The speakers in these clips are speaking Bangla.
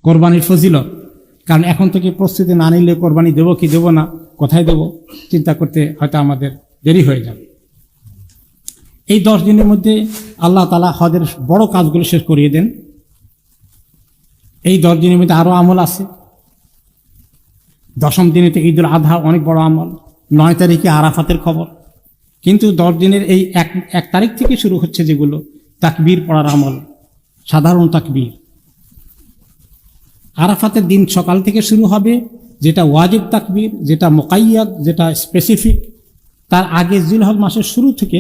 কোরবানির ফজিলত। কারণ এখন থেকে প্রস্তুতি না নিলে কোরবানি দেবো কি দেবো না, কোথায় দেবো চিন্তা করতে হয়তো আমাদের দেরি হয়ে যাবে। এই 10 দিনের মধ্যে আল্লাহ তাআলা হজের বড় কাজগুলো শেষ করিয়ে দেন। এই 10 দিনের মধ্যে আরো আমল আছে। 10ম দিনেতে ঈদুল আযহা, অনেক বড় আমল। 9 তারিখে আরাফাতের খবর। কিন্তু 10 দিনের এই এক তারিখ থেকে শুরু হচ্ছে যেগুলো তাকবীর পড়ার আমল, সাধারণ তাকবীর। আরাফাতের দিন সকাল থেকে শুরু হবে, যেটা ওয়াজিব তাকবীর, যেটা মুকাইয়াদ, যেটা স্পেসিফিক। তার আগে জিলহজ মাসের শুরু থেকে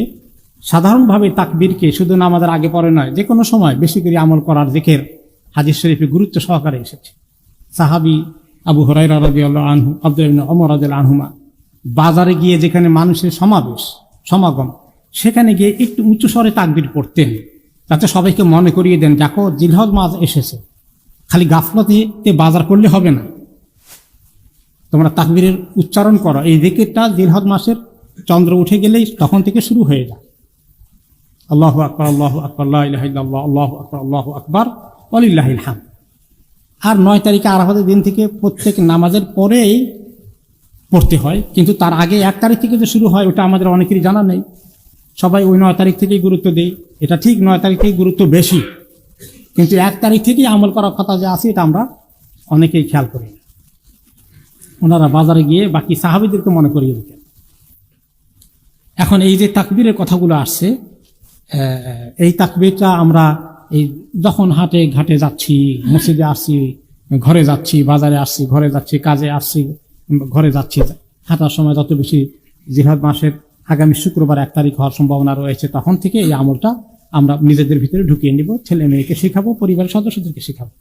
সাধারণভাবে তাকবীরকে শুধু নামাজের আগে পরে নয়, যে কোনো সময় বেশি করে আমল করার জিকির হাদিস শরীফে গুরুত্ব সহকারে এসেছে। সাহাবী আবু হুরায়রা রাদিয়াল্লাহু আনহু, আব্দুল্লাহ ইবনে ওমর রাদিয়াল্লাহু আনহুমা বাজারে গিয়ে যেখানে মানুষের সমাগম, সেখানে গিয়ে একটু উঁচু স্বরে তাকবীর পড়তেন, যাতে সবাইকে মনে করিয়ে দেন দেখো জিলহজ মাস এসেছে। খালি গাফলতে বাজার করলে হবে না, তোমরা তাকবীরের উচ্চারণ করো। এই জিকিরটা জিলহজ মাসের চন্দ্র উঠে গেলেই তখন থেকে শুরু হয়ে যায়। আল্লাহু আকবার, আল্লাহু আকবার, লা ইলাহা ইল্লাল্লাহ, আল্লাহু আকবার, আল্লাহু আকবার, ওয়ালিল্লাহিল হামদ। আর 9 তারিখে আরাফাতের দিন থেকে প্রত্যেক নামাজের পরেই পড়তে হয়, কিন্তু তার আগে 1 তারিখ থেকে যে শুরু হয় ওটা আমাদের অনেকেরই জানা নেই। সবাই ওই 9 তারিখ থেকেই গুরুত্ব দেয়। এটা ঠিক, 9 তারিখ থেকে গুরুত্ব বেশি, কিন্তু 1 তারিখ থেকেই আমল করার কথা যে আছে এটা আমরা অনেকেই খেয়াল করি না। ওনারা বাজারে গিয়ে বাকি সাহাবীদেরকে মনে করিয়ে দিতেন। এখন এই যে তাকবীরের কথাগুলো আসছে, এই তাকবীরটা আমরা এই যখন হাটে ঘাটে যাচ্ছি, মসজিদে আসছি, ঘরে যাচ্ছি, বাজারে আসছি, ঘরে যাচ্ছি, কাজে আসছি, ঘরে যাচ্ছি, হাঁটার সময় যত বেশি জিলহজ মাসের আগামী শুক্রবার 1 তারিখ হওয়ার সম্ভাবনা রয়েছে, তখন থেকে এই আমলটা আমরা নিজেদের ভিতরে ঢুকিয়ে নিব। ছেলে মেয়েকে শেখাবো, পরিবারের সদস্যদেরকে শেখাবো।